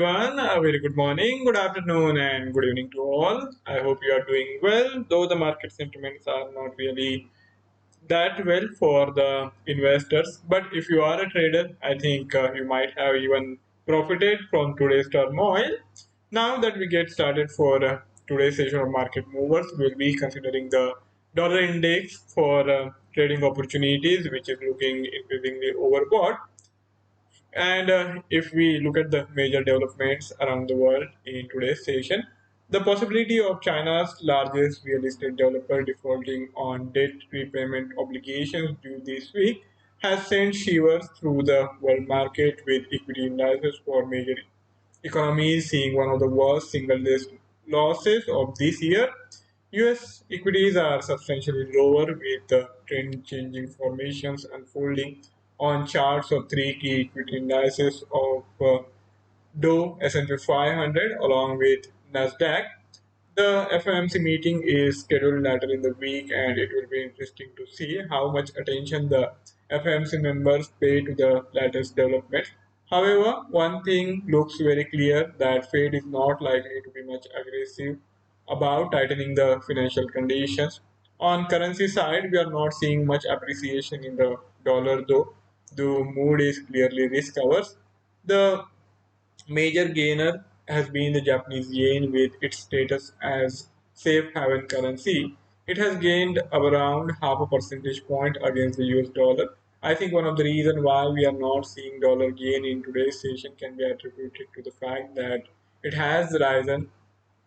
Everyone, a very good morning, good afternoon, and good evening to all. I hope you are doing well, though the market sentiments are not really that well for the investors. But if you are a trader, I think you might have even profited from today's turmoil. Now that we get started for today's session of market movers, we'll be considering the dollar index for trading opportunities, which is looking increasingly overbought. And if we look at the major developments around the world in today's session, the possibility of China's largest real estate developer defaulting on debt repayment obligations due this week has sent shivers through the world market, with equity indices for major economies seeing one of the worst single day losses of this year. US equities are substantially lower, with trend changing formations unfolding on charts of three key equity indices of Dow, S&P 500, along with Nasdaq. The FOMC meeting is scheduled later in the week, and it will be interesting to see how much attention the FOMC members pay to the latest developments. However, one thing looks very clear, that Fed is not likely to be much aggressive about tightening the financial conditions. On currency side, we are not seeing much appreciation in the dollar, though. The mood is clearly risk averse. The major gainer has been the Japanese yen, with its status as safe haven currency. It has gained around half a percentage point against the US dollar. I think one of the reasons why we are not seeing dollar gain in today's session can be attributed to the fact that it has risen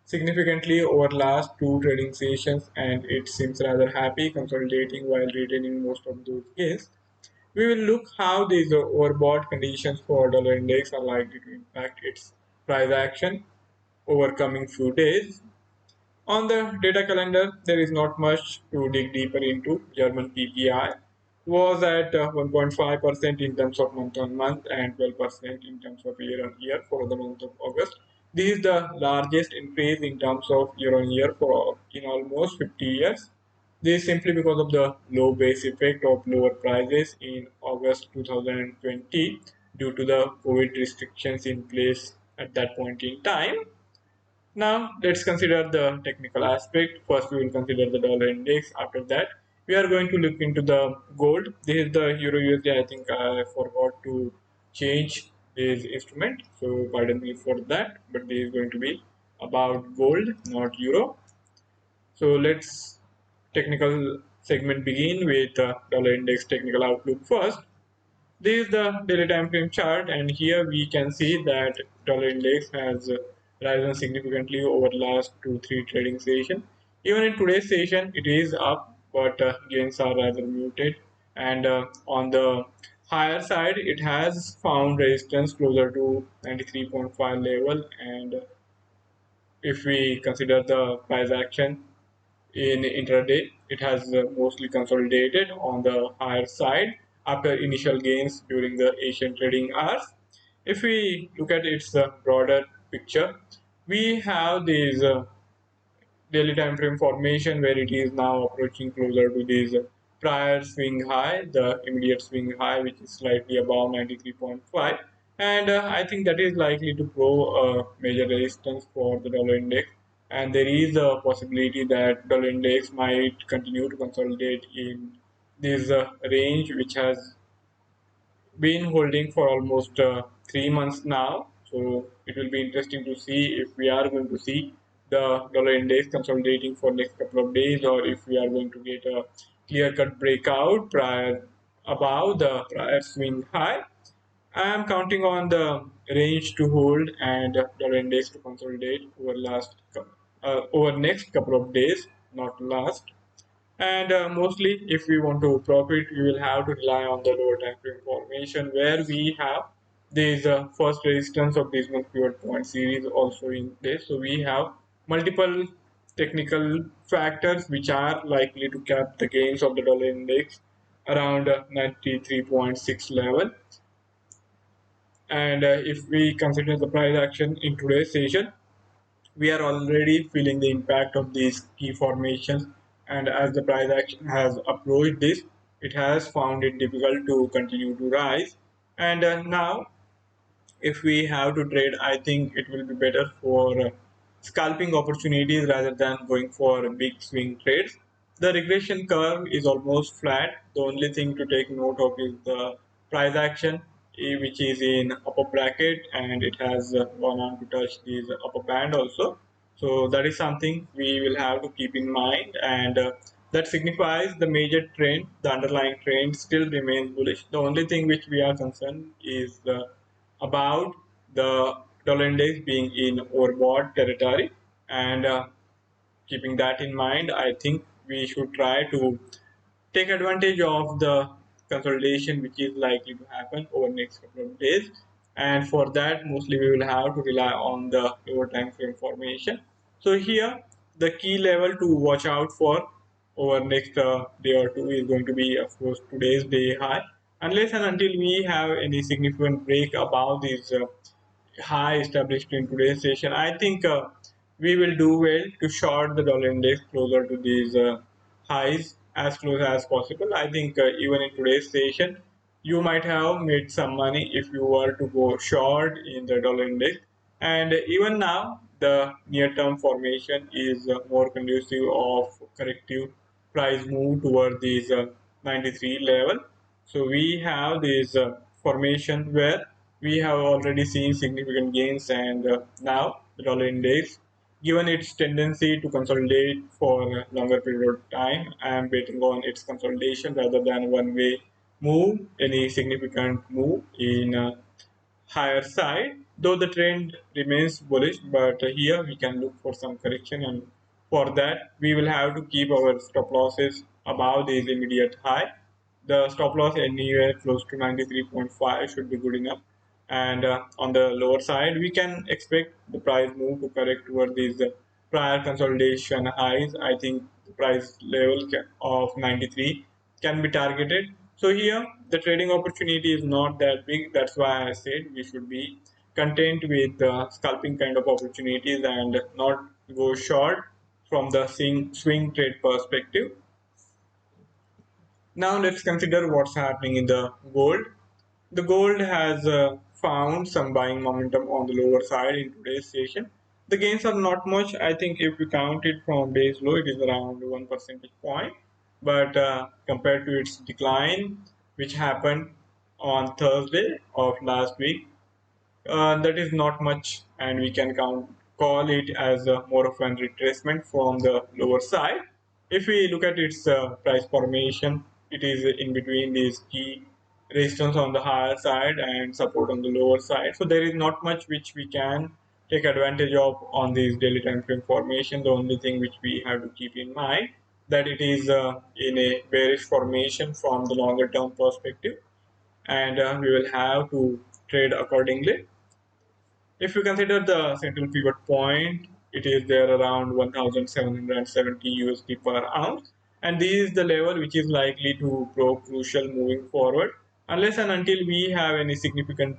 significantly over last two trading sessions, and it seems rather happy consolidating while retaining most of those gains. We will look how these overbought conditions for dollar index are likely to impact its price action over coming few days. On the data calendar, there is not much to dig deeper into. German PPI was at 1.5% in terms of month on month and 12% in terms of year on year for the month of August. This is the largest increase in terms of year on year for in almost 50 years. This is simply because of the low base effect of lower prices in August 2020 due to the COVID restrictions in place at that point in time. Now let's consider the technical aspect. First, we will consider the dollar index. After that, we are going to look into the gold. This is the Euro USD. I think I forgot to change this instrument, so pardon me for that. But this is going to be about gold, not euro. So let's technical segment begin with dollar index technical outlook first. This is the daily time frame chart, and here we can see that dollar index has risen significantly over last 2-3 trading session. Even in today's session, it is up, but gains are rather muted. And on the higher side, it has found resistance closer to 93.5 level. And if we consider the price action in intraday, it has mostly consolidated on the higher side after initial gains during the Asian trading hours. If we look at its broader picture, we have this daily time frame formation where it is now approaching closer to this prior swing high, the immediate swing high, which is slightly above 93.5. And I think that is likely to prove a major resistance for the dollar index. And there is a possibility that dollar index might continue to consolidate in this range, which has been holding for almost 3 months now. So it will be interesting to see if we are going to see the dollar index consolidating for next couple of days, or if we are going to get a clear cut breakout prior above the prior swing high. I am counting on the range to hold and dollar index to consolidate over next couple of days, not last. And mostly, if we want to profit, we will have to rely on the lower time frame formation, where we have this first resistance of this month pivot point series also in place. So we have multiple technical factors which are likely to cap the gains of the dollar index around 93.6 level. And if we consider the price action in today's session, we are already feeling the impact of these key formations, and as the price action has approached this, it has found it difficult to continue to rise. And now if we have to trade, I think it will be better for scalping opportunities rather than going for big swing trades. The regression curve is almost flat. The only thing to take note of is the price action, which is in upper bracket, and it has gone on to touch this upper band also. So that is something we will have to keep in mind, and that signifies the major trend, the underlying trend still remains bullish. The only thing which we are concerned is about the dollar index being in overbought territory, and keeping that in mind, I think we should try to take advantage of the consolidation which is likely to happen over the next couple of days. And for that, mostly we will have to rely on the lower time frame formation. So here, the key level to watch out for over next day or two is going to be, of course, today's day high. Unless and until we have any significant break above these high established in today's session, I think we will do well to short the dollar index closer to these highs as close as possible. I think even in today's session, you might have made some money if you were to go short in the dollar index. And even now, the near-term formation is more conducive of corrective price move toward these 93 level. So we have this formation where we have already seen significant gains, and now the dollar index, given its tendency to consolidate for a longer period of time, I am betting on its consolidation rather than one way move, any significant move in higher side, though the trend remains bullish. But here we can look for some correction, and for that we will have to keep our stop losses above this immediate high. The stop loss anywhere close to 93.5 should be good enough, and on the lower side we can expect the price move to correct toward these prior consolidation highs. I think the price level of 93 can be targeted. So here the trading opportunity is not that big. That's why I said we should be content with scalping kind of opportunities and not go short from the swing trade perspective. Now let's consider what's happening in the gold. The gold has found some buying momentum on the lower side in today's session. The gains are not much. I think if we count it from base low, it is around 1 percentage point. But compared to its decline, which happened on Thursday of last week, that is not much, and we can call it as more of an retracement from the lower side. If we look at its price formation, it is in between these key resistance on the higher side and support on the lower side. So there is not much which we can take advantage of on this daily time frame formation. The only thing which we have to keep in mind that it is in a bearish formation from the longer term perspective, and we will have to trade accordingly. If you consider the central pivot point, it is there around 1770 USD per ounce, and this is the level which is likely to prove crucial moving forward, unless and until we have any significant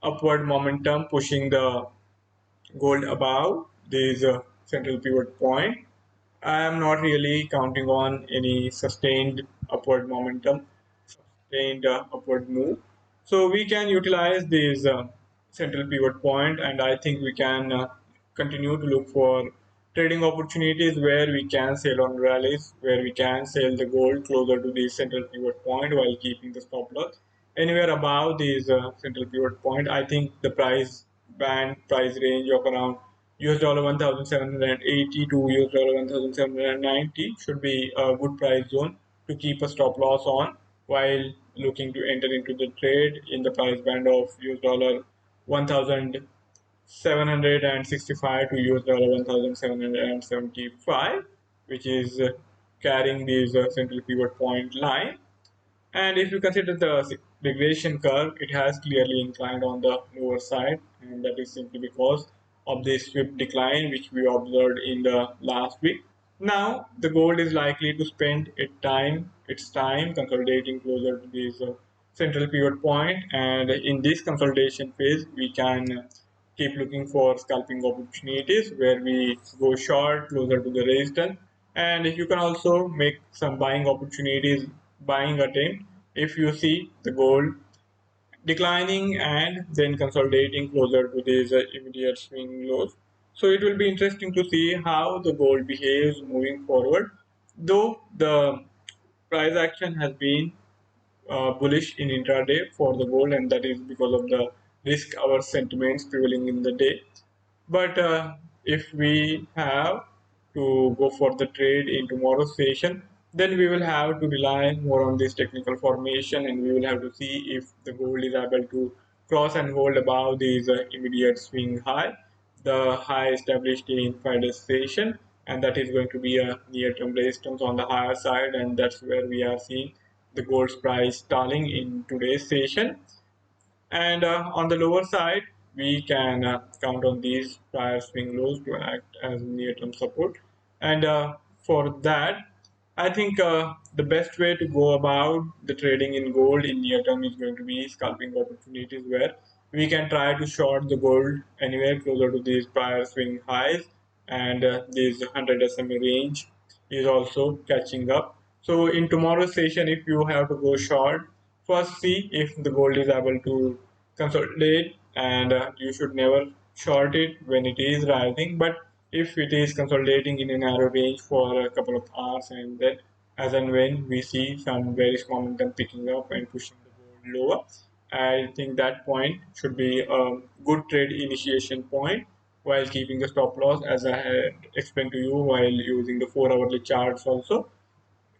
upward momentum pushing the gold above this central pivot point. I am not really counting on any sustained upward momentum, sustained upward move. So we can utilize this central pivot point, and I think we can continue to look for trading opportunities where we can sell on rallies, where we can sell the gold closer to the central pivot point while keeping the stop loss anywhere above this central pivot point. I think the price range of around US dollar 1780 to US dollar 1790 should be a good price zone to keep a stop loss on while looking to enter into the trade in the price band of US dollar 1765 to US dollar 1775, which is carrying this central pivot point line. And if you consider the regression curve, it has clearly inclined on the lower side, and that is simply because of the swift decline which we observed in the last week. Now, the gold is likely to spend its time consolidating closer to this central pivot point, and in this consolidation phase, we can keep looking for scalping opportunities where we go short closer to the resistance, and you can also make some buying opportunities, buying attempt if you see the gold declining and then consolidating closer to these immediate swing lows. So it will be interesting to see how the gold behaves moving forward. Though the price action has been bullish in intraday for the gold, and that is because of the risk averse sentiments prevailing in the day. But if we have to go for the trade in tomorrow's session, then we will have to rely more on this technical formation, and we will have to see if the gold is able to cross and hold above these immediate swing high, the high established in Friday's session, and that is going to be a near-term resistance on the higher side, and that's where we are seeing the gold's price stalling in today's session. And on the lower side, we can count on these prior swing lows to act as near-term support. And for that, I think the best way to go about the trading in gold in near term is going to be scalping opportunities, where we can try to short the gold anywhere closer to these prior swing highs, and this 100 SMA range is also catching up. So in tomorrow's session, if you have to go short, first see if the gold is able to consolidate, and you should never short it when it is rising. But if it is consolidating in a narrow range for a couple of hours, and then as and when we see some bearish momentum picking up and pushing the gold lower, I think that point should be a good trade initiation point, while keeping the stop loss as I had explained to you, while using the 4 hourly charts also,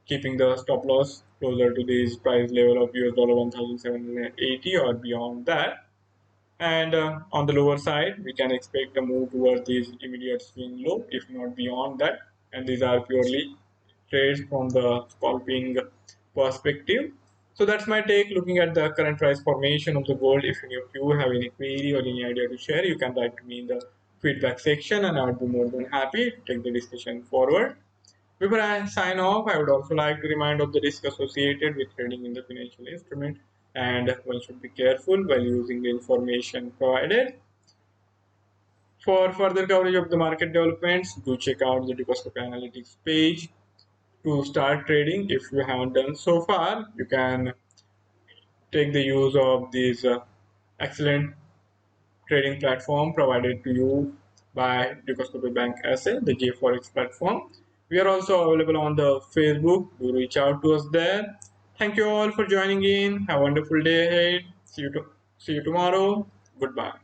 keeping the stop loss closer to this price level of US dollar 1780 or beyond that. And on the lower side, we can expect a move towards this immediate swing low, if not beyond that. And these are purely trades from the scalping perspective. So that's my take looking at the current price formation of the gold. If any of you have any query or any idea to share, you can write to me in the feedback section, and I would be more than happy to take the discussion forward. Before I sign off, I would also like to remind of the risk associated with trading in the financial instrument, and one should be careful while using the information provided. For further coverage of the market developments, do check out the Ducoscope Analytics page to start trading. If you haven't done so far, you can take the use of these excellent trading platform provided to you by Ducoscope Bank SA, the J4X platform. We are also available on the Facebook. Do reach out to us there. Thank you all for joining in. Have a wonderful day ahead. See you tomorrow. Goodbye.